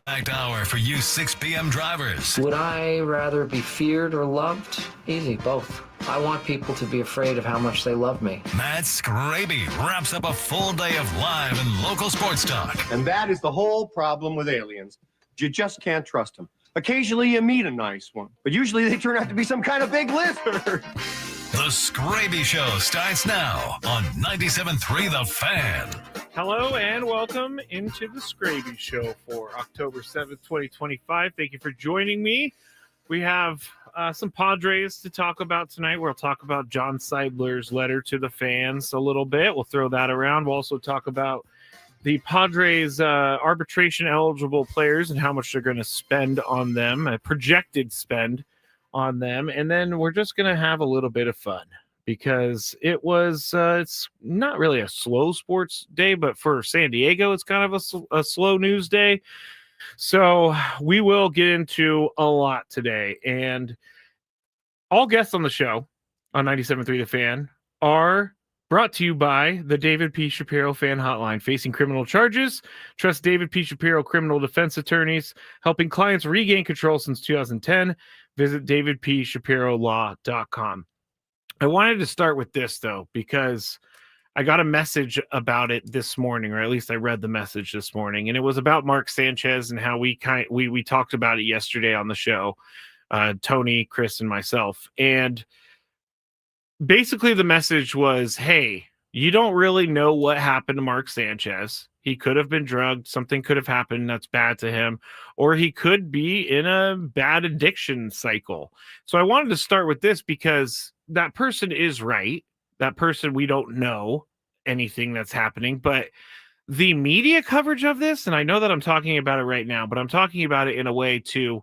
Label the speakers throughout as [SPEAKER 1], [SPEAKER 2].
[SPEAKER 1] Packed hour for you 6 p.m. drivers.
[SPEAKER 2] Would I rather be feared or loved? Easy, both. I want people to be afraid of how much they love me.
[SPEAKER 1] Matt Skraby wraps up a full day of live and local sports talk.
[SPEAKER 3] And that is the whole problem with aliens. You just can't trust them. Occasionally you meet a nice one, but usually they turn out to be some kind of big lizard.
[SPEAKER 1] The Skraby Show starts now on 97.3 The Fan.
[SPEAKER 4] Hello and welcome into the Skraby Show for October 7th, 2025. Thank you for joining me. We have some Padres to talk about tonight. We'll talk about John Seidler's letter to the fans a little bit. We'll throw that around. We'll also talk about the Padres arbitration-eligible players and how much they're going to spend on them, a projected spend on them. And then we're just going to have a little bit of fun because it's not really a slow sports day, but for San Diego, it's kind of a slow news day. So we will get into a lot today. And all guests on the show on 97.3 The Fan are brought to you by the David P. Shapiro Fan Hotline. Facing criminal charges, trust David P. Shapiro criminal defense attorneys, helping clients regain control since 2010. Visit davidpshapirolaw.com. I wanted to start with this, though, because I got a message about it this morning, or at least I read the message this morning, and it was about Mark Sanchez and how we talked about it yesterday on the show, Tony, Chris, and myself. And basically the message was, hey, you don't really know what happened to Mark Sanchez. He could have been drugged. Something could have happened that's bad to him, or he could be in a bad addiction cycle. So I wanted to start with this because that person is right. That person, we don't know anything that's happening, but the media coverage of this, and I know that I'm talking about it right now, but I'm talking about it in a way to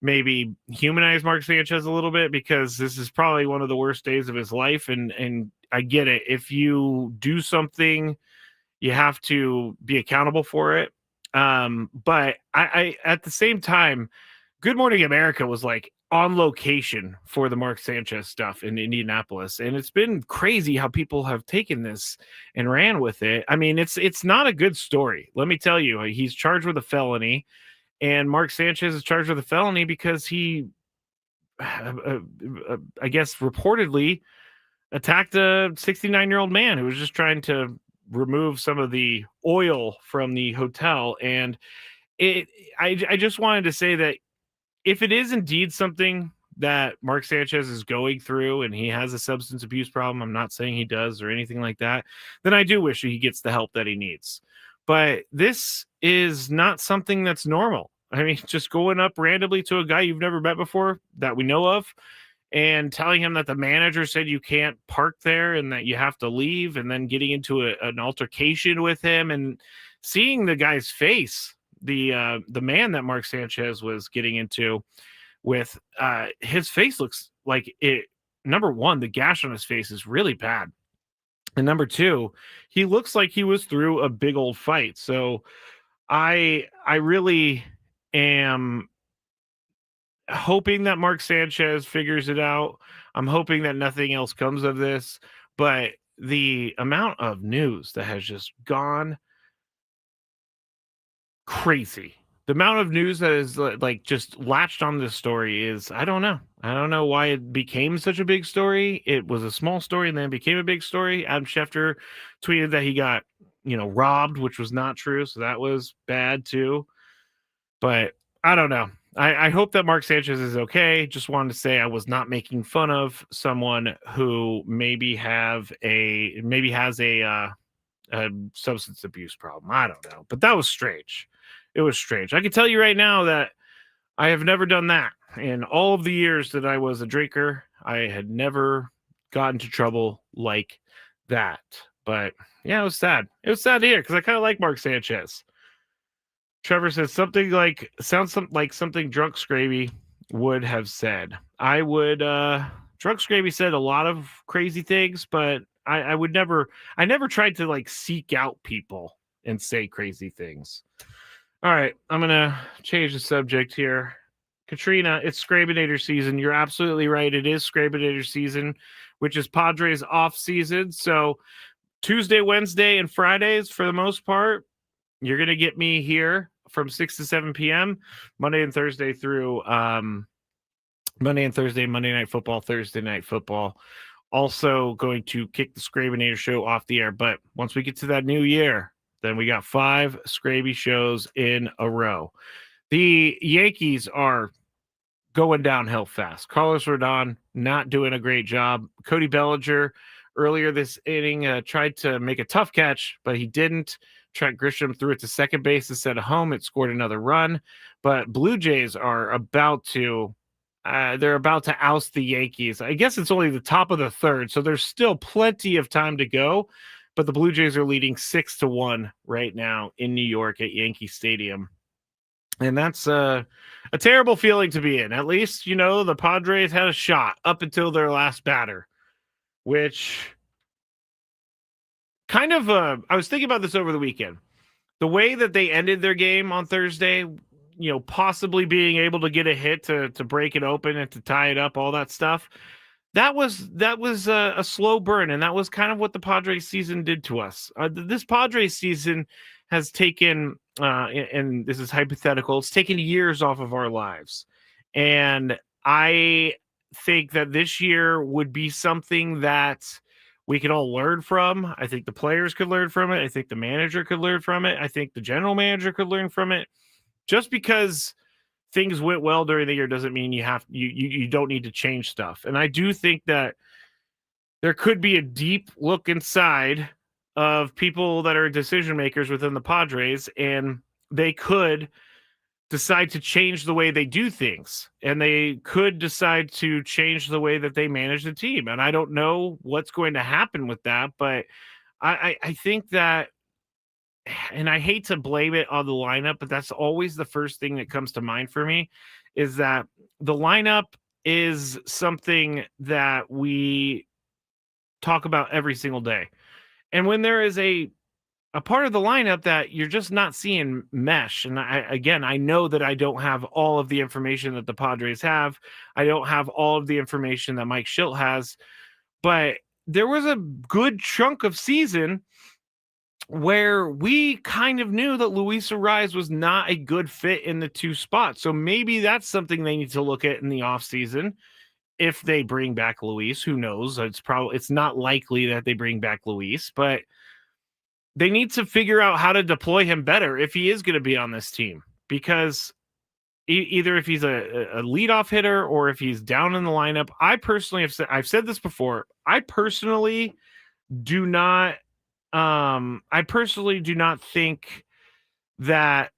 [SPEAKER 4] maybe humanize Mark Sanchez a little bit, because this is probably one of the worst days of his life. And I get it. If you do something, you have to be accountable for it. But I at the same time, Good Morning America was like on location for the Mark Sanchez stuff in Indianapolis. And it's been crazy how people have taken this and ran with it. I mean, it's not a good story. Let me tell you, he's charged with a felony, and Mark Sanchez is charged with a felony because he, I guess, reportedly attacked a 69-year-old man who was just trying to remove some of the oil from the hotel. And I just wanted to say that if it is indeed something that Mark Sanchez is going through and he has a substance abuse problem, I'm not saying he does or anything like that, then I do wish he gets the help that he needs. But this is not something that's normal. I mean, just going up randomly to a guy you've never met before that we know of and telling him that the manager said you can't park there and that you have to leave, and then getting into an altercation with him and seeing the guy's face, the man that Mark Sanchez was getting into with, his face looks like it. Number one, the gash on his face is really bad. And number two, he looks like he was through a big old fight. So I really am hoping that Mark Sanchez figures it out. I'm hoping that nothing else comes of this, but the amount of news that has just gone crazy, the amount of news that is like just latched on this story is, I don't know why it became such a big story. It was a small story and then it became a big story. Adam Schefter tweeted that he got, robbed, which was not true. So that was bad too. But I don't know. I hope that Mark Sanchez is okay. Just wanted to say I was not making fun of someone who maybe has a substance abuse problem. I don't know. But that was strange. It was strange. I can tell you right now that I have never done that. In all of the years that I was a drinker, I had never gotten into trouble like that. But yeah, it was sad. It was sad to hear because I kind of like Mark Sanchez. Trevor says sounds like something Drunk Skraby would have said. I would, Drunk Skraby said a lot of crazy things, but I never tried to like seek out people and say crazy things. All right, I'm going to change the subject here. Katrina, it's Skrabinator season. You're absolutely right. It is Skrabinator season, which is Padres off season. So Tuesday, Wednesday, and Fridays, for the most part, you're going to get me here from 6 to 7 p.m. Monday and Thursday through Monday and Thursday, Monday Night Football, Thursday Night Football. Also going to kick the Skraby Show off the air. But once we get to that new year, then we got 5 Skraby shows in a row. The Yankees are going downhill fast. Carlos Rodon not doing a great job. Cody Bellinger earlier this inning tried to make a tough catch, but he didn't. Trent Grisham threw it to second base instead of home. It scored another run. But Blue Jays are about to they're about to oust the Yankees. I guess it's only the top of the third, so there's still plenty of time to go. But the Blue Jays are leading 6-1 right now in New York at Yankee Stadium. And that's a terrible feeling to be in. At least, the Padres had a shot up until their last batter, which kind of, I was thinking about this over the weekend. The way that they ended their game on Thursday, possibly being able to get a hit to break it open and to tie it up, all that stuff, that was a slow burn, and that was kind of what the Padres season did to us. This Padres season has taken, and this is hypothetical, it's taken years off of our lives. And I think that this year would be something that we could all learn from. I think the players could learn from it. I think the manager could learn from it. I think the general manager could learn from it. Just because things went well during the year doesn't mean you don't need to change stuff. And I do think that there could be a deep look inside of people that are decision makers within the Padres, and they could decide to change the way they do things, and they could decide to change the way that they manage the team. And I don't know what's going to happen with that, but I think that, and I hate to blame it on the lineup, but that's always the first thing that comes to mind for me, is that the lineup is something that we talk about every single day. And when there is a part of the lineup that you're just not seeing mesh, and I know that I don't have all of the information that the Padres have. I don't have all of the information that Mike Schilt has, but there was a good chunk of season where we kind of knew that Luis Ariz was not a good fit in the 2 spots. So maybe that's something they need to look at in the offseason. If they bring back Luis, who knows? It's not likely that they bring back Luis, but they need to figure out how to deploy him better if he is going to be on this team, because either if he's a leadoff hitter or if he's down in the lineup. I've said this before. I personally do not think that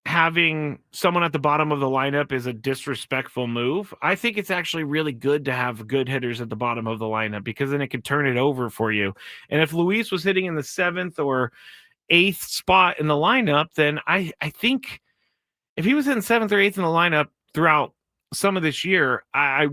[SPEAKER 4] having someone at the bottom of the lineup is a disrespectful move. I think it's actually really good to have good hitters at the bottom of the lineup, because then it can turn it over for you. And if Luis was hitting in the 7th or 8th spot in the lineup, then I think if he was in 7th or 8th in the lineup throughout some of this year, I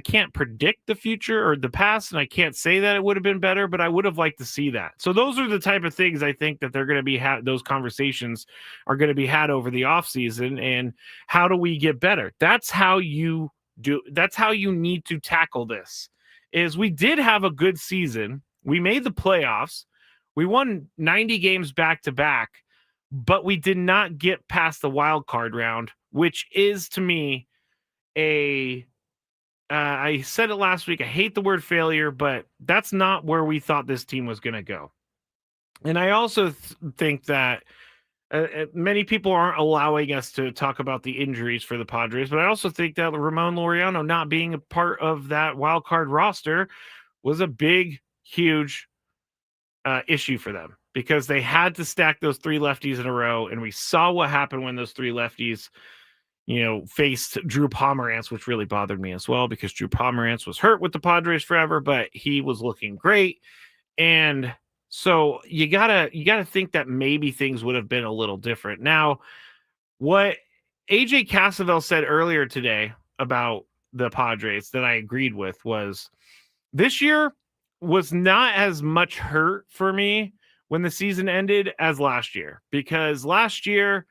[SPEAKER 4] can't predict the future or the past, and I can't say that it would have been better, but I would have liked to see that. So those are the type of things I think that they're going to be those conversations are going to be had over the offseason. And how do we get better? That's how you need to tackle this. Is we did have a good season. We made the playoffs. We won 90 games back to back, but we did not get past the wild card round, which is, to me, I said it last week, I hate the word failure, but that's not where we thought this team was going to go. And I also think that many people aren't allowing us to talk about the injuries for the Padres, but I also think that Ramon Laureano not being a part of that wild card roster was a big, huge issue for them, because they had to stack those 3 lefties in a row, and we saw what happened when those 3 lefties faced Drew Pomerantz, which really bothered me as well, because Drew Pomerantz was hurt with the Padres forever, but he was looking great. And so you gotta think that maybe things would have been a little different. Now, what AJ Cassavell said earlier today about the Padres that I agreed with was, this year was not as much hurt for me when the season ended as last year, because last year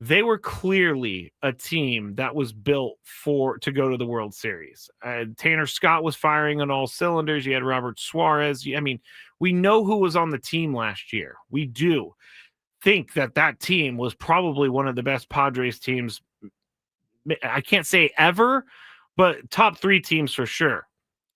[SPEAKER 4] they were clearly a team that was built to go to the World Series. Tanner Scott was firing on all cylinders. You had Robert Suarez. I mean, we know who was on the team last year. We do. think that team was probably one of the best Padres teams. I can't say ever, but top 3 teams for sure.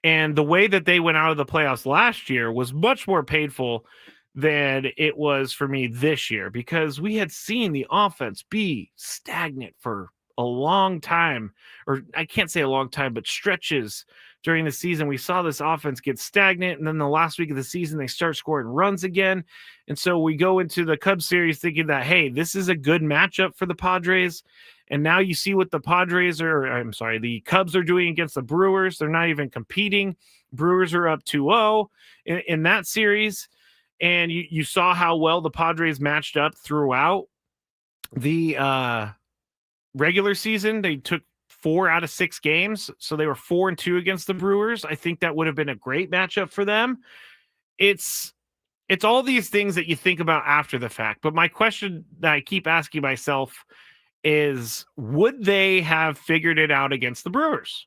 [SPEAKER 4] And the way that they went out of the playoffs last year was much more painful than it was for me this year, because we had seen the offense be stagnant for a long time, or I can't say a long time, but stretches during the season. We saw this offense get stagnant, and then the last week of the season, they start scoring runs again. And so we go into the Cubs series thinking that, hey, this is a good matchup for the Padres. And now you see what the the Cubs are doing against the Brewers. They're not even competing. Brewers are up 2-0 in that series. And you saw how well the Padres matched up throughout the regular season. They took 4 out of 6 games. So they were 4-2 against the Brewers. I think that would have been a great matchup for them. It's all these things that you think about after the fact. But my question that I keep asking myself is, would they have figured it out against the Brewers?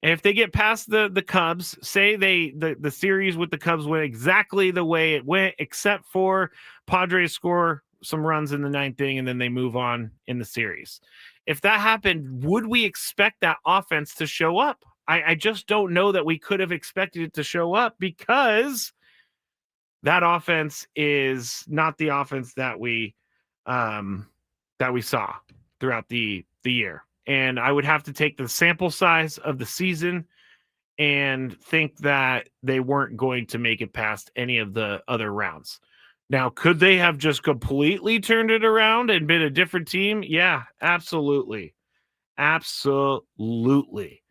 [SPEAKER 4] And if they get past the Cubs, say the series with the Cubs went exactly the way it went, except for Padres score some runs in the 9th inning and then they move on in the series. If that happened, would we expect that offense to show up? I just don't know that we could have expected it to show up, because that offense is not the offense that we saw throughout the year. And I would have to take the sample size of the season and think that they weren't going to make it past any of the other rounds. Now, could they have just completely turned it around and been a different team? Yeah, absolutely. Absolutely.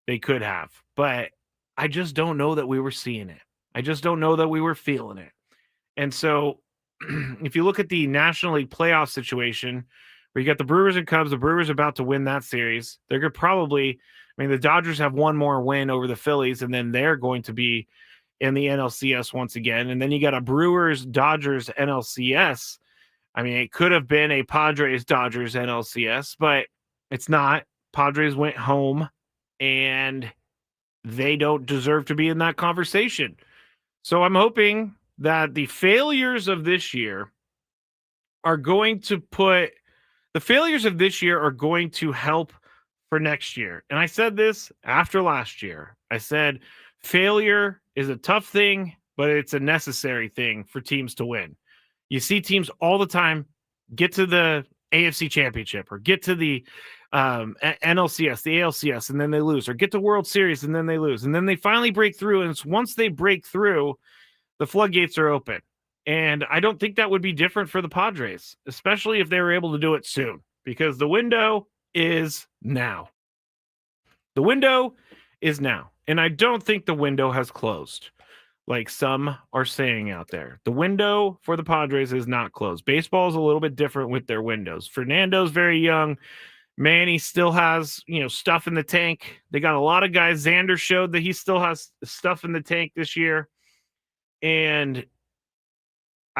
[SPEAKER 4] They could have. But I just don't know that we were seeing it. I just don't know that we were feeling it. And so if you look at the National League playoff situation, where you got the Brewers and Cubs, the Brewers about to win that series. They're going to probably, the Dodgers have one more win over the Phillies, and then they're going to be in the NLCS once again. And then you got a Brewers-Dodgers NLCS. It could have been a Padres-Dodgers NLCS, but it's not. Padres went home, and they don't deserve to be in that conversation. So I'm hoping that the failures of this year are going to help for next year. And I said this after last year. I said failure is a tough thing, but it's a necessary thing for teams to win. You see teams all the time get to the AFC Championship, or get to the NLCS, the ALCS, and then they lose, or get to World Series and then they lose, and then they finally break through. And it's once they break through, the floodgates are open. And I don't think that would be different for the Padres, especially if they were able to do it soon, because the window is now. The window is now. And I don't think the window has closed, like some are saying out there. The window for the Padres is not closed. Baseball is a little bit different with their windows. Fernando's very young. Manny still has, stuff in the tank. They got a lot of guys. Xander showed that he still has stuff in the tank this year. And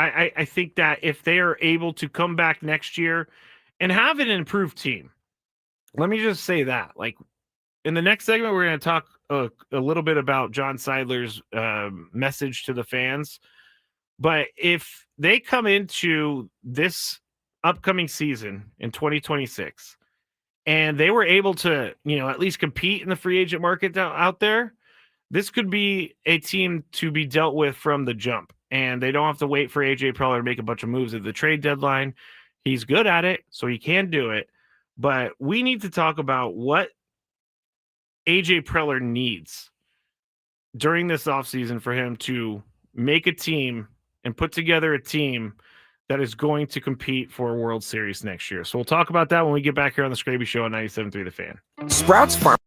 [SPEAKER 4] I think that if they are able to come back next year and have an improved team, let me just say that, like, in the next segment, we're going to talk a little bit about John Seidler's message to the fans. But if they come into this upcoming season in 2026 and they were able to, at least compete in the free agent market out there, this could be a team to be dealt with from the jump. And they don't have to wait for AJ Preller to make a bunch of moves at the trade deadline. He's good at it, so he can do it. But we need to talk about what AJ Preller needs during this offseason for him to make a team and put together a team that is going to compete for a World Series next year. So we'll talk about that when we get back here on the Skraby Show on 97.3 The Fan.
[SPEAKER 5] Sprouts Farm.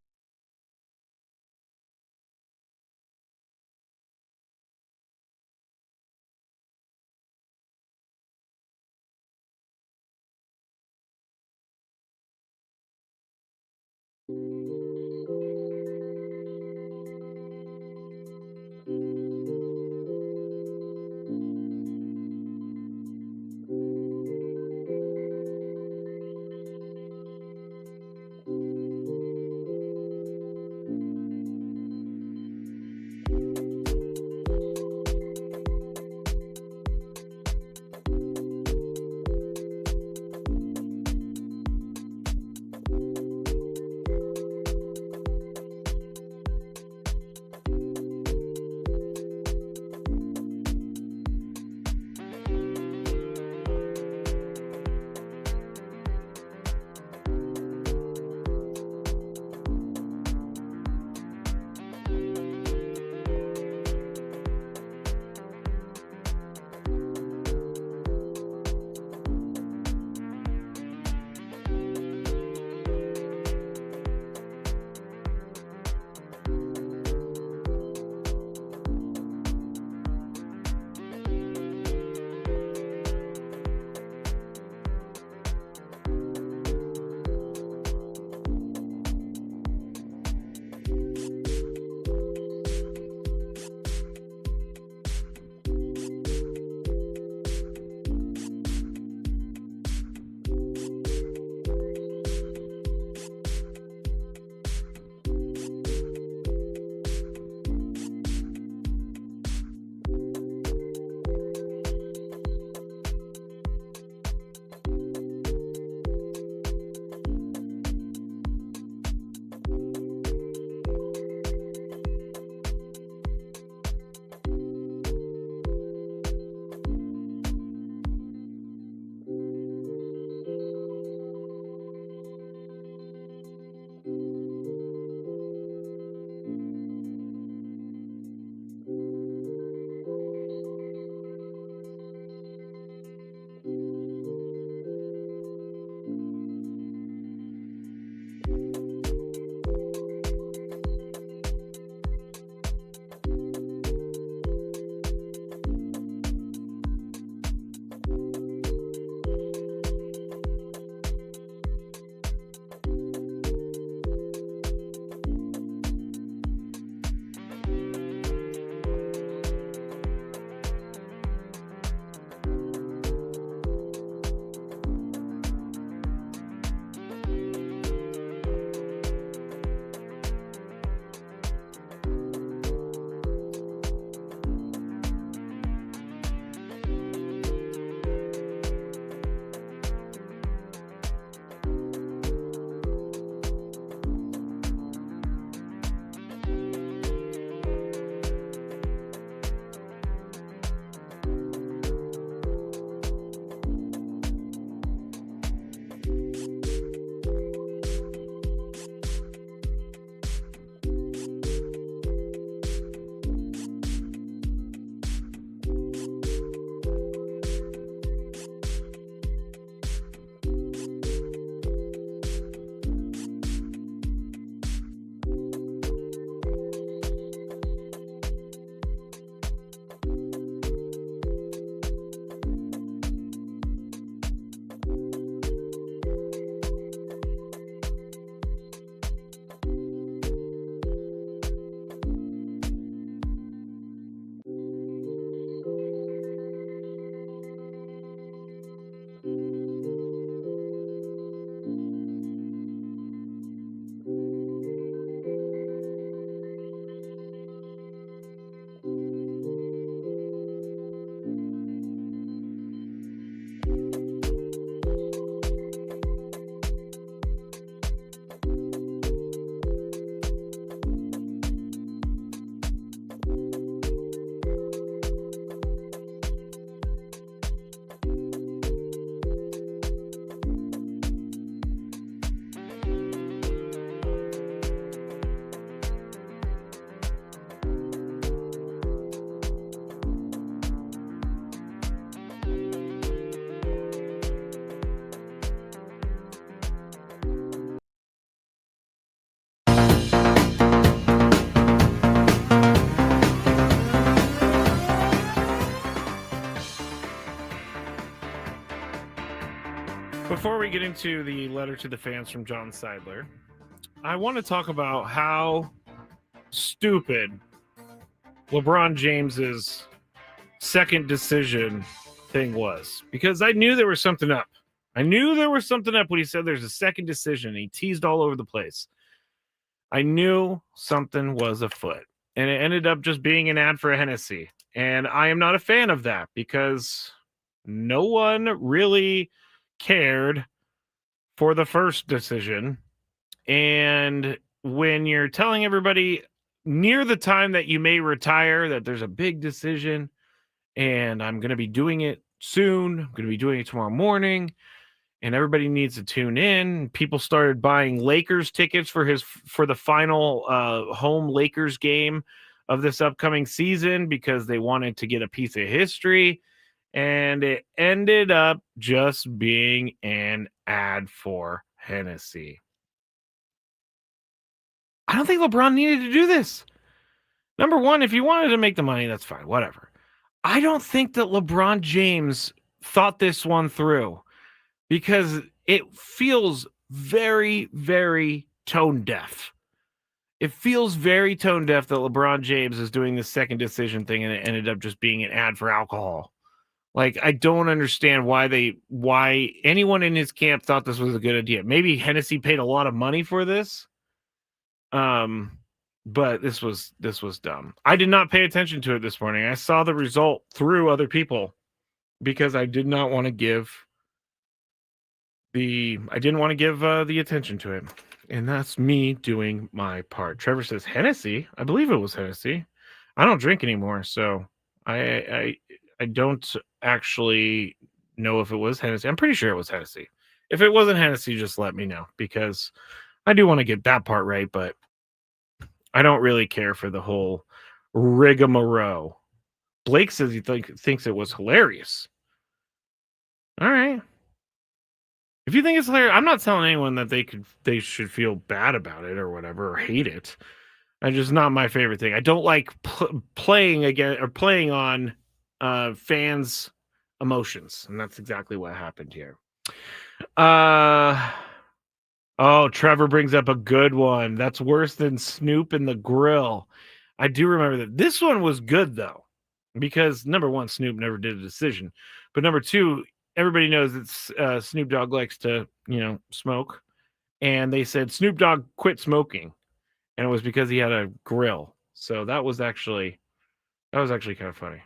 [SPEAKER 4] before we get into the letter to the fans from John Seidler, I want to talk about how stupid LeBron James's second decision thing was, because I knew there was something up. I knew there was something up when he said there's a second decision. He teased all over the place. I knew something was afoot, and it ended up just being an ad for Hennessy. And I am not a fan of that because no one really cared for the first decision. And when you're telling everybody near the time that you may retire that there's a big decision and I'm going to be doing it soon, I'm going to be doing it tomorrow morning, and everybody needs to tune in. People started buying Lakers tickets for the final home Lakers game of this upcoming season because they wanted to get a piece of history. And it ended up just being an ad for Hennessy. I don't think LeBron needed to do this. Number one, if he wanted to make the money, that's fine, whatever. I don't think that LeBron James thought this one through because it feels very, very tone deaf. It feels very tone deaf that LeBron James is doing this second decision thing and it ended up just being an ad for alcohol. Like, I don't understand why anyone in his camp thought this was a good idea. Maybe Hennessy paid a lot of money for this. But this was dumb. I did not pay attention to it this morning. I saw the result through other people because I did not want to give the attention to it. And that's me doing my part. Trevor says Hennessy. I believe it was Hennessy. I don't drink anymore, so I don't actually know if it was Hennessy. I'm pretty sure it was Hennessy. If it wasn't Hennessy, just let me know because I do want to get that part right, but I don't really care for the whole rigmarole. Blake says he thinks it was hilarious. All right. If you think it's hilarious, I'm not telling anyone that they should feel bad about it or whatever or hate it. It's just not my favorite thing. I don't like playing on fans' emotions, and that's exactly what happened here. Oh, Trevor brings up a good one. That's worse than Snoop in the grill. I do remember that. This one was good, though, because number one, Snoop never did a decision. But number two, everybody knows that Snoop Dogg likes to, smoke. And they said Snoop Dogg quit smoking. And it was because he had a grill. So that was actually kind of funny.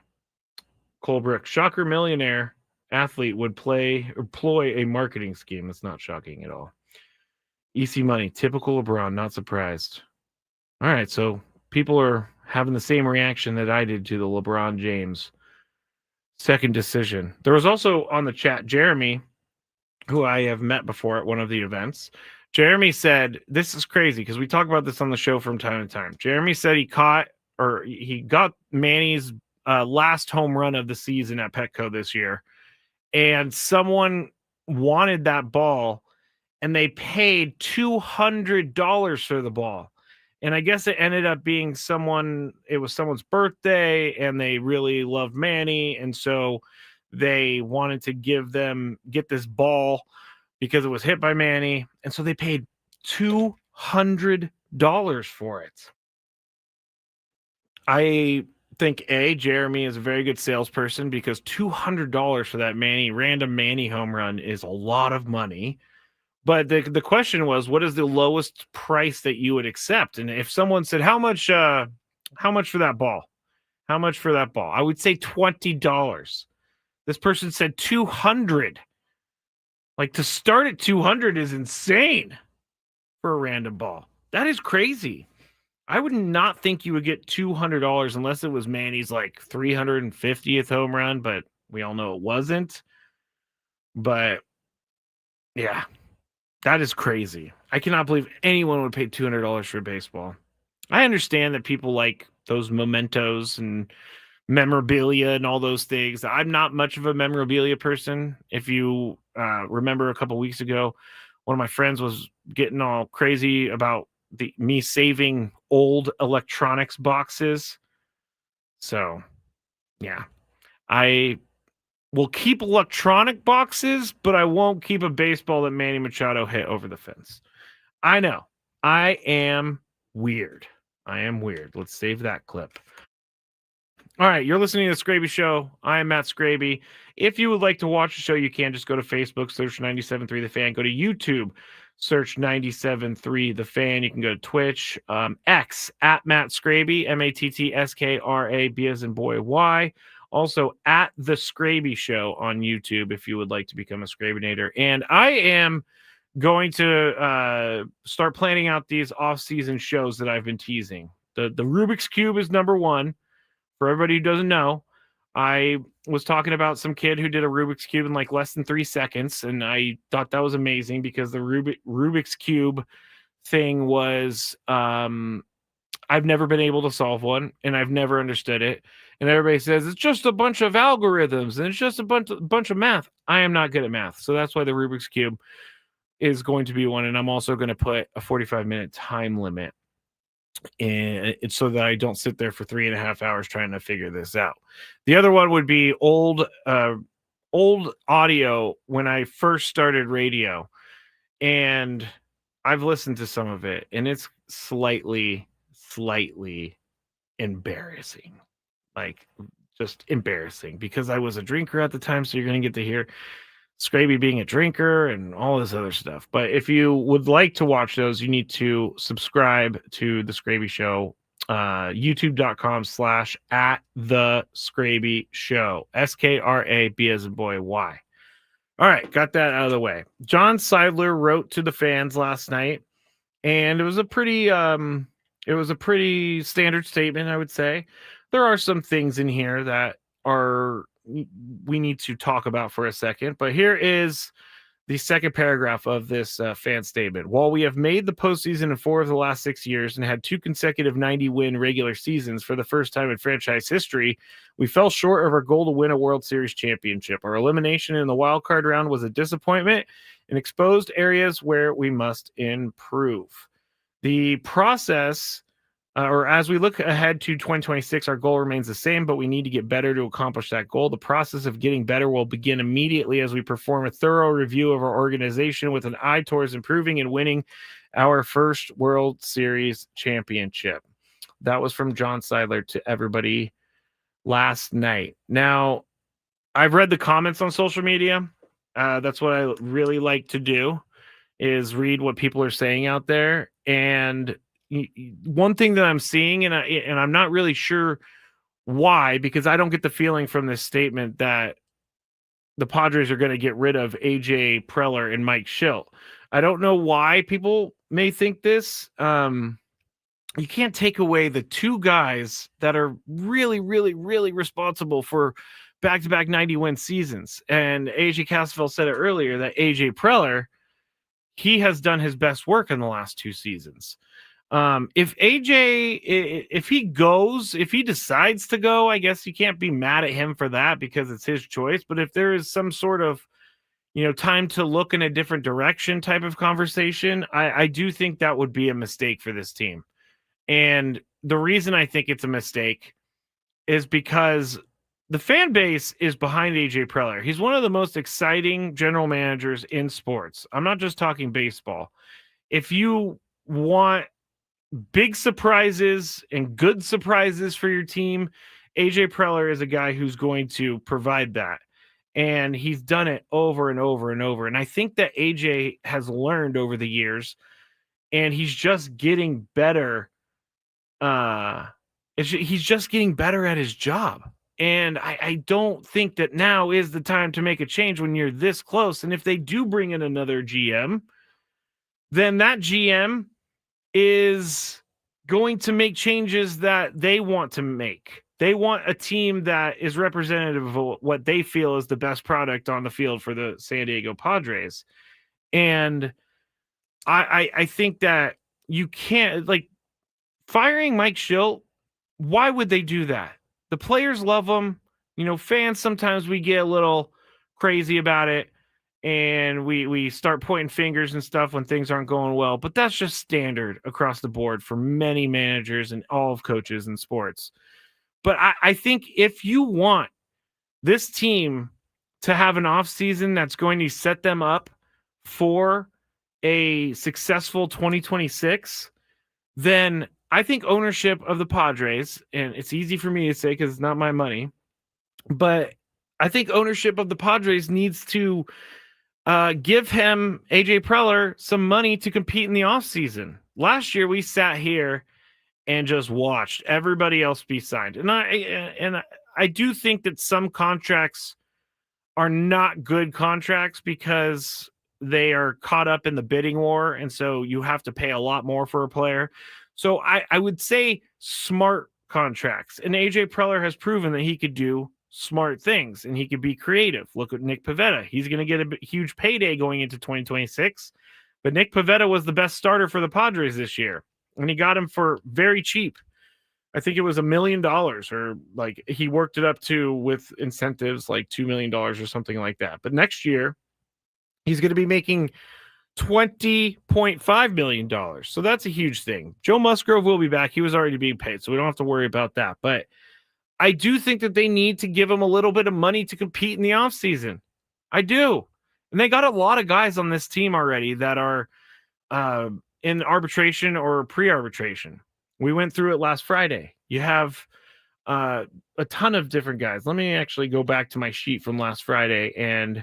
[SPEAKER 4] Colebrook, shocker millionaire athlete would ploy a marketing scheme. That's not shocking at all. EC Money, typical LeBron, not surprised. All right, so people are having the same reaction that I did to the LeBron James second decision. There was also on the chat, Jeremy, who I have met before at one of the events. Jeremy said, this is crazy because we talk about this on the show from time to time. Jeremy said he got Manny's last home run of the season at Petco this year, and someone wanted that ball, and they paid $200 for the ball. And I guess it ended up being someone's birthday, and they really loved Manny, and so they wanted to get this ball because it was hit by Manny, and so they paid $200 for it. I think Jeremy is a very good salesperson because $200 for that random Manny home run is a lot of money. But the question was, what is the lowest price that you would accept? And if someone said, how much for that ball? How much for that ball? I would say $20. This person said $200. Like, to start at $200 is insane for a random ball. That is crazy. I would not think you would get $200 unless it was Manny's like 350th home run, but we all know it wasn't. But yeah, that is crazy. I cannot believe anyone would pay $200 for baseball. I understand that people like those mementos and memorabilia and all those things. I'm not much of a memorabilia person. If you remember a couple weeks ago, one of my friends was getting all crazy about me saving old electronics boxes. So, yeah, I will keep electronic boxes, but I won't keep a baseball that Manny Machado hit over the fence. I know. I am weird. Let's save that clip. All right, you're listening to the Skraby Show. I am Matt Skraby. If you would like to watch the show, you can just go to Facebook, search 97.3 The Fan. Go to YouTube, search 97.3 The Fan. You can go to Twitch, X, at Matt Skraby, MattsKraby, as in boy, Y. Also, at The Skraby Show on YouTube if you would like to become a Skrabinator. And I am going to start planning out these off-season shows that I've been teasing. The Rubik's Cube is number one. For everybody who doesn't know, I was talking about some kid who did a Rubik's Cube in like less than 3 seconds, and I thought that was amazing because the Rubik's Cube thing was I've never been able to solve one, and I've never understood it. And everybody says it's just a bunch of algorithms and it's just a bunch of math. I am not good at math, so that's why the Rubik's Cube is going to be one, and I'm also going to put a 45-minute time limit. And it's so that I don't sit there for 3.5 hours trying to figure this out. The other one would be old audio when I first started radio, and I've listened to some of it, and it's slightly embarrassing, like just embarrassing, because I was a drinker at the time. So you're going to get to hear Skraby being a drinker and all this other stuff. But if you would like to watch those, you need to subscribe to the Skraby Show, youtube.com/@the Skraby Show, SKRAB as in boy, Y. All right, got that out of the way. John Seidler wrote to the fans last night, and it was a pretty standard statement, I would say. There are some things in here that we need to talk about for a second, but here is the second paragraph of this fan statement. While we have made the postseason in 4 of the last 6 years and had 2 consecutive 90-win regular seasons for the first time in franchise history, we fell short of our goal to win a World Series championship. Our elimination in the wild card round was a disappointment and exposed areas where we must improve. The process, or as we look ahead to 2026, our goal remains the same, but we need to get better to accomplish that goal. The process of getting better will begin immediately as we perform a thorough review of our organization with an eye towards improving and winning our first World Series championship. That was from John Seidler to everybody last night. Now, I've read the comments on social media. That's what I really like to do, is read what people are saying out there. And one thing that I'm seeing, and I'm not really sure why, because I don't get the feeling from this statement that the Padres are going to get rid of AJ Preller and Mike Schilt. I don't know why people may think this. You can't take away the 2 guys that are really, really, really responsible for back-to-back 90-win seasons. And AJ Cassavell said it earlier that AJ Preller, he has done his best work in the last 2 seasons. If he decides to go, I guess you can't be mad at him for that because it's his choice. But if there is some sort of, time to look in a different direction type of conversation, I do think that would be a mistake for this team. And the reason I think it's a mistake is because the fan base is behind AJ Preller. He's one of the most exciting general managers in sports. I'm not just talking baseball. If you want big surprises and good surprises for your team, AJ Preller is a guy who's going to provide that. And he's done it over and over and over. And I think that AJ has learned over the years, and he's just getting better. He's just getting better at his job. And I don't think that now is the time to make a change when you're this close. And if they do bring in another GM, then that GM is going to make changes that they want to make. They want a team that is representative of what they feel is the best product on the field for the San Diego Padres. And I think that you can't, like, firing Mike Schilt, why would they do that? The players love him. Fans, sometimes we get a little crazy about it, and we start pointing fingers and stuff when things aren't going well. But that's just standard across the board for many managers and all of coaches in sports. But I think if you want this team to have an offseason that's going to set them up for a successful 2026, then I think ownership of the Padres, and it's easy for me to say because it's not my money, but I think ownership of the Padres needs to give him, AJ Preller, some money to compete in the offseason. Last year, we sat here and just watched everybody else be signed. And I do think that some contracts are not good contracts because they are caught up in the bidding war. And so you have to pay a lot more for a player. So I would say smart contracts. And AJ Preller has proven that he could do smart things and he could be creative. Look at Nick Pivetta. He's going to get a huge payday going into 2026. But Nick Pivetta was the best starter for the Padres this year. And he got him for very cheap. I think it was $1 million, or like he worked it up to with incentives like $2 million or something like that. But next year, he's going to be making $20.5 million. So that's a huge thing. Joe Musgrove will be back. He was already being paid, so we don't have to worry about that. But I do think that they need to give him a little bit of money to compete in the offseason. I do. And they got a lot of guys on this team already that are in arbitration or pre-arbitration. We went through it last Friday. You have a ton of different guys. Let me actually go back to my sheet from last Friday and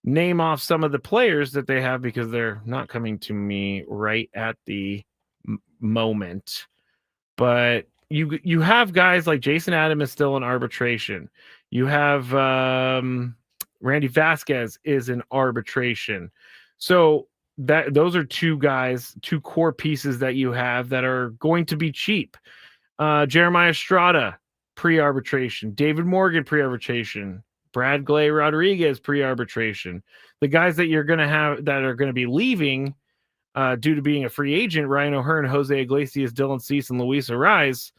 [SPEAKER 4] name off some of the players that they have because they're not coming to me right at the moment. But you have guys like Jason Adam is still in arbitration. You have Randy Vasquez is in arbitration. So those are two core pieces that you have that are going to be cheap. Jeremiah Estrada, pre-arbitration. David Morgan, pre-arbitration. Brad Glay Rodriguez, pre-arbitration. The guys that you're going to have that are going to be leaving due to being a free agent, Ryan O'Hearn, Jose Iglesias, Dylan Cease, and Luis Arraez,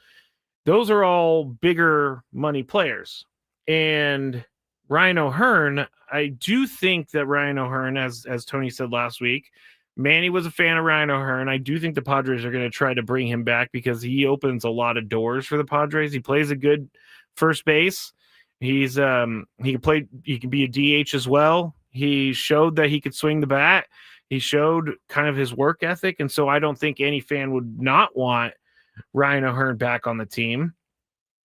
[SPEAKER 4] those are all bigger money players. And Ryan O'Hearn, I do think that Ryan O'Hearn, as Tony said last week, Manny was a fan of Ryan O'Hearn. I do think the Padres are going to try to bring him back because he opens a lot of doors for the Padres. He plays a good first base. He's he can be a DH as well. He showed that he could swing the bat. He showed kind of his work ethic, and so I don't think any fan would not want Ryan O'Hearn back on the team.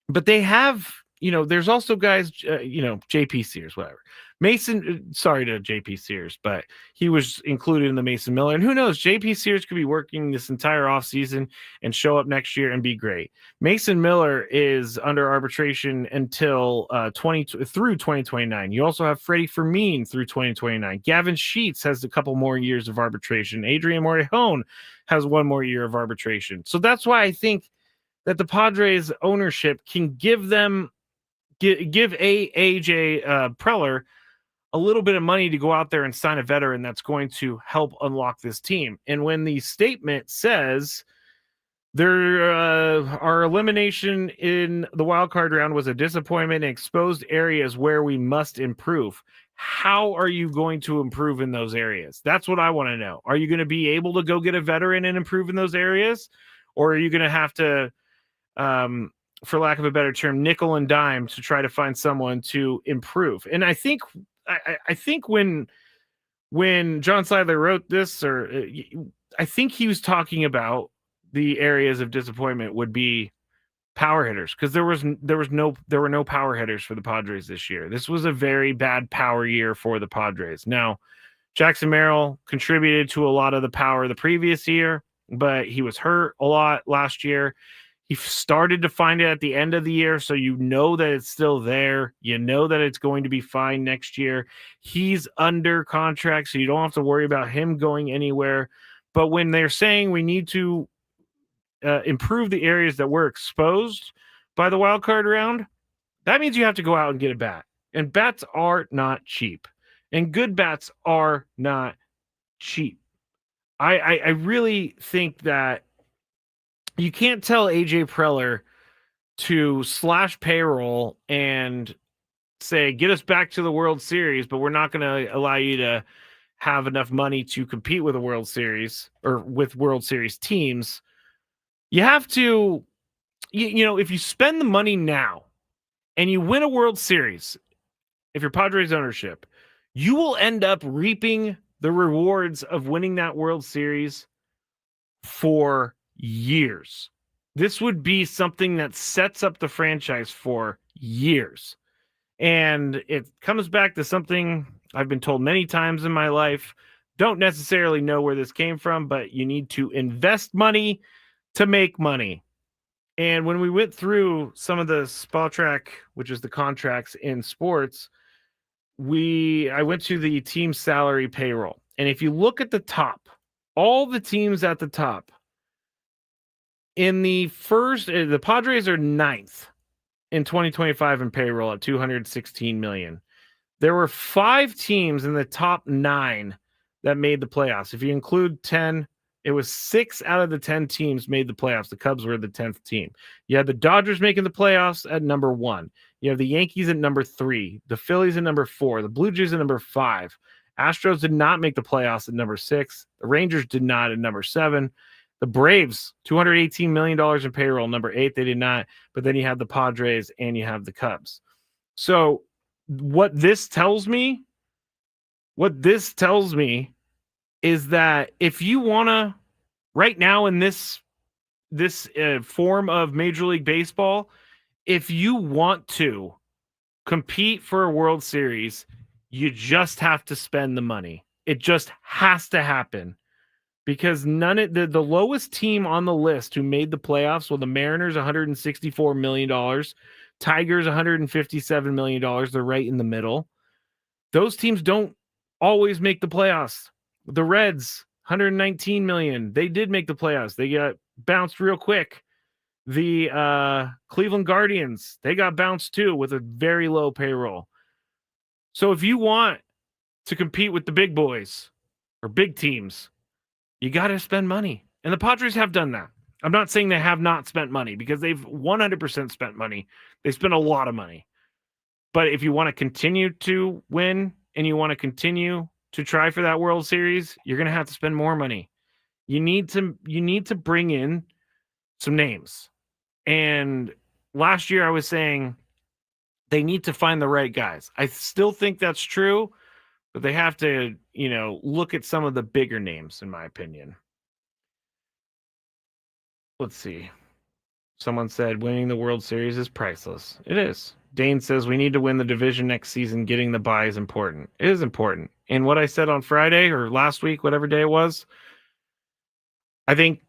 [SPEAKER 4] But they have, there's also guys, JP Sears, whatever. Mason, sorry to JP Sears, but he was included in the Mason Miller. And who knows, JP Sears could be working this entire offseason and show up next year and be great. Mason Miller is under arbitration until through 2029. You also have Freddie Fermin through 2029. Gavin Sheets has a couple more years of arbitration. Adrian Morejón has one more year of arbitration. So that's why I think that the Padres ownership can give AJ Preller a little bit of money to go out there and sign a veteran that's going to help unlock this team. And when the statement says our elimination in the wild card round was a disappointment and exposed areas where we must improve. How are you going to improve in those areas? That's what I want to know. Are you going to be able to go get a veteran and improve in those areas? Or are you going to have to, for lack of a better term, nickel and dime to try to find someone to improve? And I think when John Seidler wrote this, I think he was talking about the areas of disappointment would be power hitters, because there were no power hitters for the Padres this year. This was a very bad power year for the Padres. Now, Jackson Merrill contributed to a lot of the power the previous year, but he was hurt a lot last year. He started to find it at the end of the year, so you know that it's still there. You know that it's going to be fine next year. He's under contract, so you don't have to worry about him going anywhere. But when they're saying we need to improve the areas that were exposed by the wild card round, that means you have to go out and get a bat. And bats are not cheap. And good bats are not cheap. I really think that you can't tell AJ Preller to slash payroll and say, get us back to the World Series, but we're not going to allow you to have enough money to compete with a World Series or with World Series teams. You have to, if you spend the money now and you win a World Series if you're Padres ownership, you will end up reaping the rewards of winning that World Series for years. This would be something that sets up the franchise for years. And it comes back to something I've been told many times in my life. Don't necessarily know where this came from, but you need to invest money to make money. And when we went through some of the Spotrac, which is the contracts in sports, I went to the team salary payroll. And if you look at the top, all the teams at the top, in the Padres are ninth in 2025 in payroll at $216 million. There were 5 teams in the top 9 that made the playoffs. If you include 10, it was 6 out of the 10 teams made the playoffs. The Cubs were the 10th team. You had the Dodgers making the playoffs at number 1. You have the Yankees at number 3, the Phillies at number 4, the Blue Jays at number 5. Astros did not make the playoffs at number 6. The Rangers did not at number 7. The Braves, $218 million in payroll, number 8. They did not. But then you have the Padres and you have the Cubs. So what this tells me is that if you want to, right now in this form of Major League Baseball, if you want to compete for a World Series, you just have to spend the money. It just has to happen. Because the lowest team on the list who made the playoffs, well, the Mariners, $164 million, Tigers, $157 million. They're right in the middle. Those teams don't always make the playoffs. The Reds, $119 million. They did make the playoffs. They got bounced real quick. The Cleveland Guardians, they got bounced too with a very low payroll. So if you want to compete with the big boys or big teams, you got to spend money. And the Padres have done that. I'm not saying they have not spent money because they've 100% spent money. They spent a lot of money. But if you want to continue to win and you want to continue to try for that World Series, you're going to have to spend more money. You need to bring in some names. And last year I was saying they need to find the right guys. I still think that's true. But they have to, look at some of the bigger names, in my opinion. Let's see. Someone said winning the World Series is priceless. It is. Dane says we need to win the division next season. Getting the bye is important. It is important. And what I said on Friday or last week, whatever day it was, I think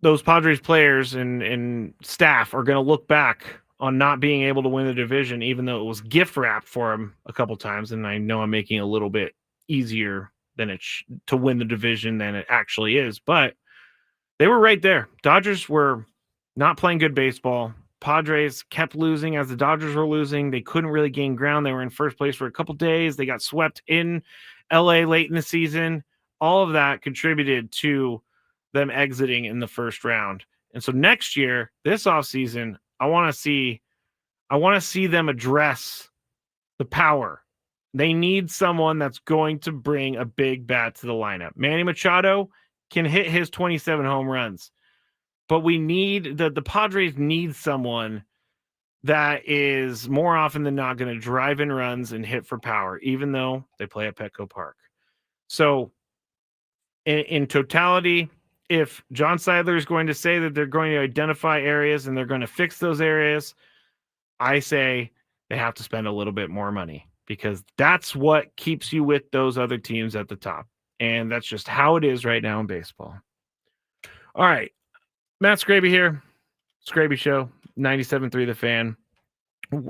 [SPEAKER 4] those Padres players and staff are going to look back on not being able to win the division, even though it was gift wrapped for them a couple times. And I know I'm making it a little bit easier than to win the division than it actually is, but they were right there. Dodgers were not playing good baseball. Padres kept losing as the Dodgers were losing. They couldn't really gain ground. They were in first place for a couple days. They got swept in LA late in the season. All of that contributed to them exiting in the first round. And so next year, this offseason, I want to see them address the power. They need someone that's going to bring a big bat to the lineup. Manny Machado can hit his 27 home runs, but the Padres need someone that is more often than not going to drive in runs and hit for power, even though they play at Petco Park. So in totality, if John Seidler is going to say that they're going to identify areas and they're going to fix those areas, I say they have to spend a little bit more money because that's what keeps you with those other teams at the top. And that's just how it is right now in baseball. All right. Matt Skraby here. Skraby Show, 97.3 The Fan.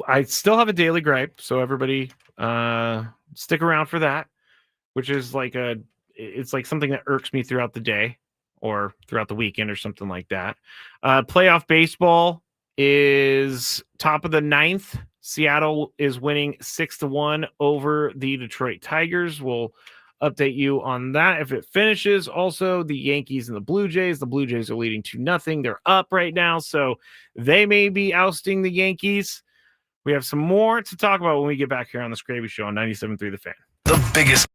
[SPEAKER 4] I still have a daily gripe, so everybody stick around for that, which is it's like something that irks me throughout the day or throughout the weekend or something like that. Playoff baseball is top of the 9th. Seattle is winning 6-1 over the Detroit Tigers. We'll update you on that if it finishes. Also, the Yankees and the Blue Jays. The Blue Jays are leading 2-0. They're up right now, so they may be ousting the Yankees. We have some more to talk about when we get back here on the Skraby Show on 97.3 The Fan.
[SPEAKER 1] The biggest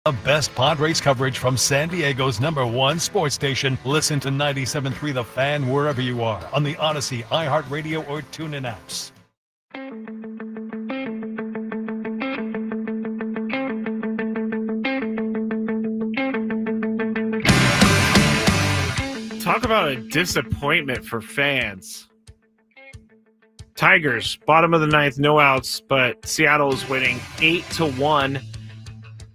[SPEAKER 1] The best Padres coverage from San Diego's #1 sports station. Listen to 97.3 The Fan wherever you are on the Odyssey, iHeartRadio, or TuneIn apps.
[SPEAKER 4] Talk about a disappointment for fans. Tigers, bottom of the ninth, no outs, but Seattle is winning 8-1.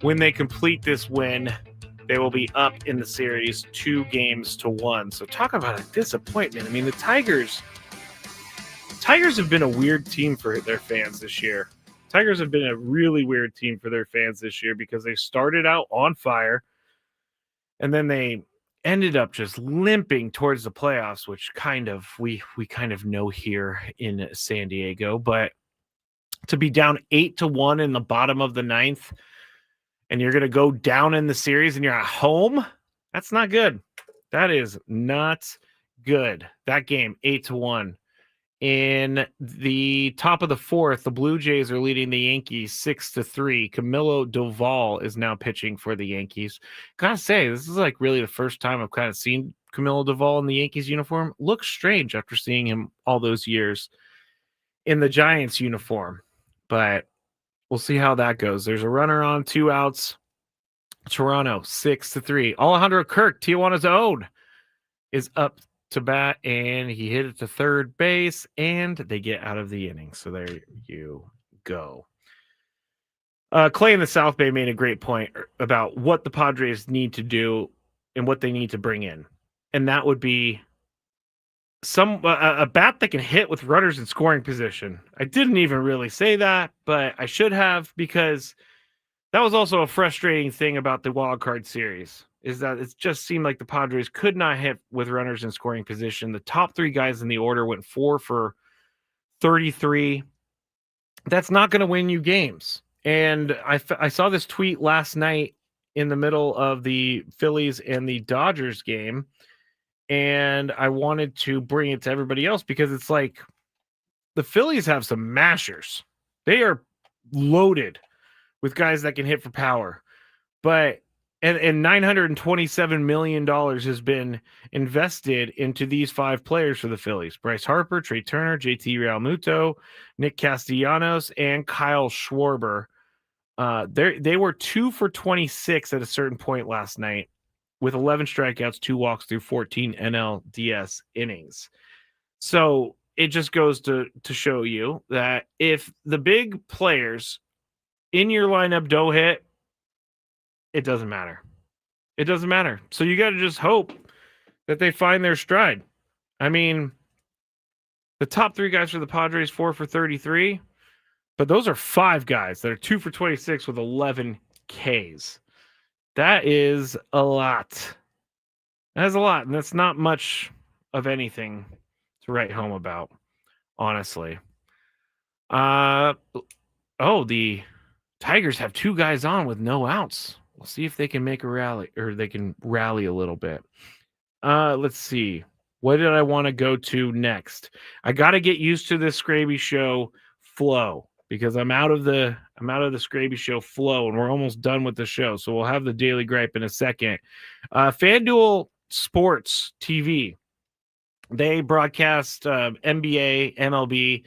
[SPEAKER 4] When they complete this win, they will be up in the series 2-1. So talk about a disappointment. I mean, the Tigers have been a weird team for their fans this year. Tigers have been a really weird team for their fans this year because they started out on fire and then they ended up just limping towards the playoffs, which we kind of know here in San Diego. But to be down 8-1 in the bottom of the ninth, and you're going to go down in the series and you're at home, that's not good. That is not good. That game, 8-1. In the top of the fourth, the Blue Jays are leading the Yankees 6-3. Camilo Doval is now pitching for the Yankees. Gotta say, this is like really the first time I've kind of seen Camilo Doval in the Yankees uniform. Looks strange after seeing him all those years in the Giants uniform. But we'll see how that goes. There's a runner on, 2 outs. Toronto 6-3. Alejandro Kirk, Tijuana's own, is up to bat, and he hit it to third base, and they get out of the inning. So there you go. Clay in the South Bay made a great point about what the Padres need to do and what they need to bring in, and that would be a bat that can hit with runners in scoring position. I didn't even really say that, but I should have, because that was also a frustrating thing about the wild card series, is that it just seemed like the Padres could not hit with runners in scoring position. The top 3 guys in the order went 4 for 33. That's not going to win you games. And I saw this tweet last night in the middle of the Phillies and the Dodgers game, and I wanted to bring it to everybody else because it's like the Phillies have some mashers. They are loaded with guys that can hit for power. But and $927 million has been invested into these 5 players for the Phillies: Bryce Harper, Trey Turner, JT Realmuto, Nick Castellanos, and Kyle Schwarber. They were 2 for 26 at a certain point last night, with 11 strikeouts, 2 walks through 14 NLDS innings. So it just goes to show you that if the big players in your lineup don't hit, it doesn't matter. It doesn't matter. So you got to just hope that they find their stride. I mean, the top 3 guys for the Padres, 4 for 33, but those are 5 guys that are 2 for 26 with 11 Ks. That is a lot. That is a lot, and that's not much of anything to write home about, honestly. The Tigers have 2 guys on with no outs. We'll see if they can make a rally, or they can rally a little bit. Let's see. What did I want to go to next? I got to get used to this Skraby Show flow, because I'm out of the Skraby Show flow, and we're almost done with the show. So we'll have the Daily Gripe in a second. FanDuel Sports TV, they broadcast NBA, MLB,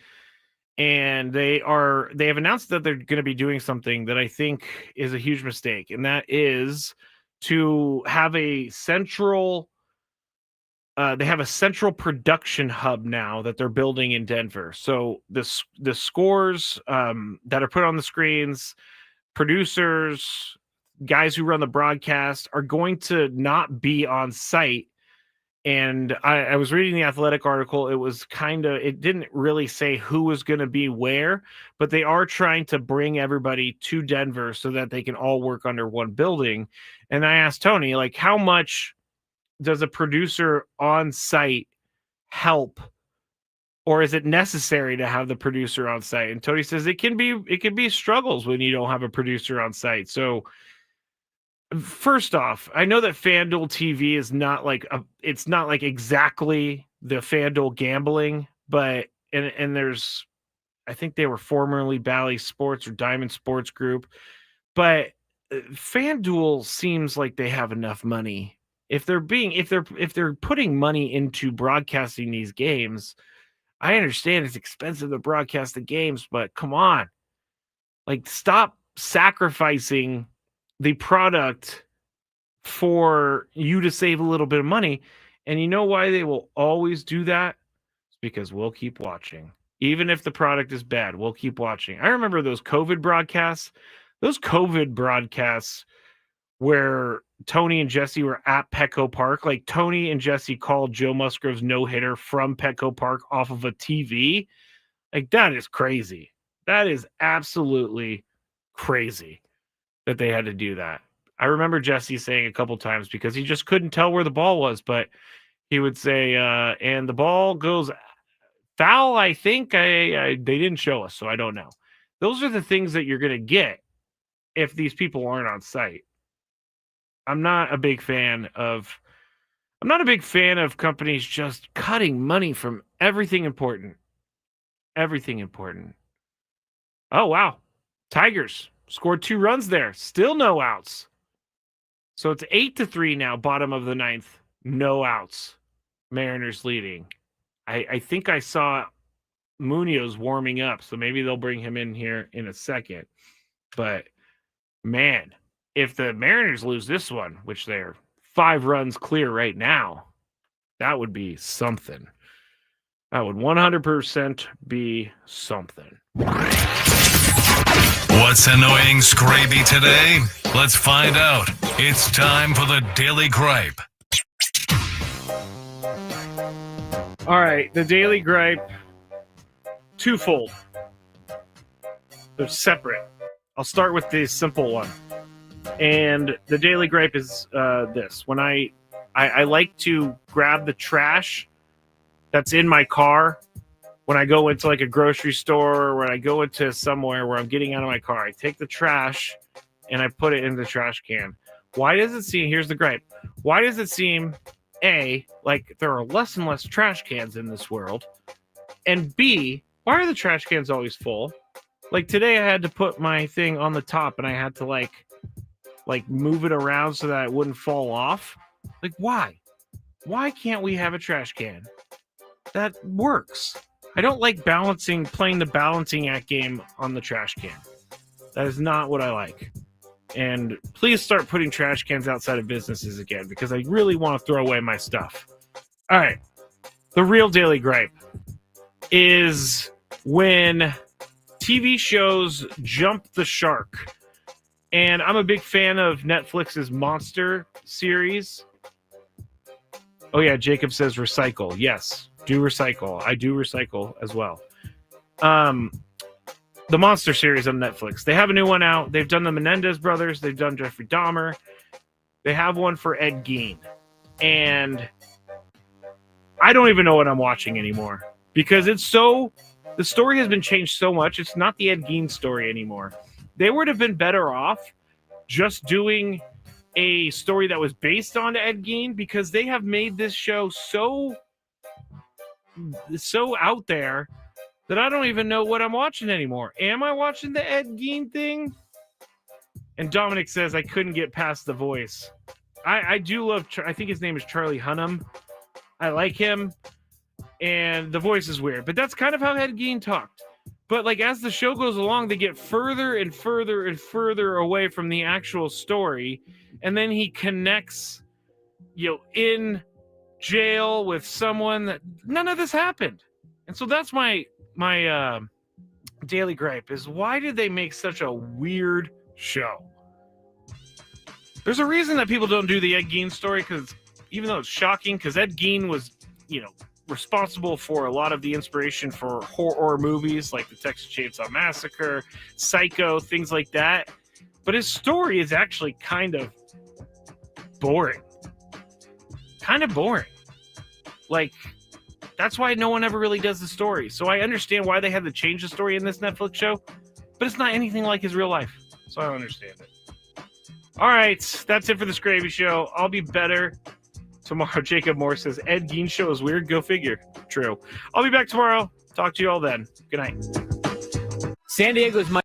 [SPEAKER 4] and they have announced that they're going to be doing something that I think is a huge mistake, and that is to have a central. They have a central production hub now that they're building in Denver. So the scores that are put on the screens, producers, guys who run the broadcast are going to not be on site. And I was reading the Athletic article. It didn't really say who was going to be where, but they are trying to bring everybody to Denver so that they can all work under one building. And I asked Tony, like, how much does a producer on site help, or is it necessary to have the producer on site? And Tony says it can be struggles when you don't have a producer on site. So first off, I know that FanDuel TV is not it's not like exactly the FanDuel gambling, but and there's, I think they were formerly Bally Sports or Diamond Sports Group, but FanDuel seems like they have enough money. If they're putting money into broadcasting these games, I understand it's expensive to broadcast the games, but come on. Like, stop sacrificing the product for you to save a little bit of money. And you know why they will always do that? It's because we'll keep watching. Even if the product is bad, we'll keep watching. I remember those COVID broadcasts. Those COVID broadcasts where Tony and Jesse were at Petco Park. Like, Tony and Jesse called Joe Musgrove's no-hitter from Petco Park off of a TV. Like, that is crazy. That is absolutely crazy that they had to do that. I remember Jesse saying a couple times, because he just couldn't tell where the ball was, but he would say, and the ball goes foul, I think. They didn't show us, so I don't know. Those are the things that you're going to get if these people aren't on site. I'm not a big fan of companies just cutting money from everything important. Everything important. Oh, wow. Tigers scored 2 runs there. Still no outs. So it's 8-3 now, bottom of the 9th. No outs. Mariners leading. I think I saw Munoz warming up, so maybe they'll bring him in here in a second. But, man, if the Mariners lose this one, which they're 5 runs clear right now, that would be something. That would 100% be something.
[SPEAKER 1] What's annoying Skraby today? Let's find out. It's time for the Daily Gripe.
[SPEAKER 4] All right, the Daily Gripe, twofold. They're separate. I'll start with the simple one. And the Daily Gripe is this. When I like to grab the trash that's in my car when I go into like a grocery store, or when I go into somewhere where I'm getting out of my car. I take the trash and I put it in the trash can. Why does it seem, here's the gripe, why does it seem, A, like there are less and less trash cans in this world, and B, why are the trash cans always full? Like today I had to put my thing on the top and I had to like move it around so that it wouldn't fall off. Like, why? Why can't we have a trash can that works? I don't like playing the balancing act game on the trash can. That is not what I like. And please start putting trash cans outside of businesses again, because I really want to throw away my stuff. All right. The real Daily Gripe is when TV shows jump the shark. And I'm a big fan of Netflix's Monster series. Oh, yeah, Jacob says recycle. Yes, do recycle. I do recycle as well. The Monster series on Netflix. They have a new one out. They've done the Menendez brothers. They've done Jeffrey Dahmer. They have one for Ed Gein. And I don't even know what I'm watching anymore, because the story has been changed so much. It's not the Ed Gein story anymore. They would have been better off just doing a story that was based on Ed Gein, because they have made this show so out there that I don't even know what I'm watching anymore. Am I watching the Ed Gein thing? And Dominic says I couldn't get past the voice. I do love, I think his name is Charlie Hunnam. I like him. And the voice is weird, but that's kind of how Ed Gein talked. But like as the show goes along, they get further and further and further away from the actual story. And then he connects, in jail with someone that none of this happened. And so that's my Daily Gripe is, why did they make such a weird show? There's a reason that people don't do the Ed Gein story, because even though it's shocking, because Ed Gein was, responsible for a lot of the inspiration for horror movies like the Texas Chainsaw Massacre, Psycho, things like that. But his story is actually kind of boring. Like, that's why no one ever really does the story. So I understand why they had to change the story in this Netflix show, but it's not anything like his real life. So I don't understand it. All right, that's it for the Skraby Show. I'll be better tomorrow. Jacob Moore says, Ed Gein show is weird. Go figure. True. I'll be back tomorrow. Talk to you all then. Good night.
[SPEAKER 5] San Diego's my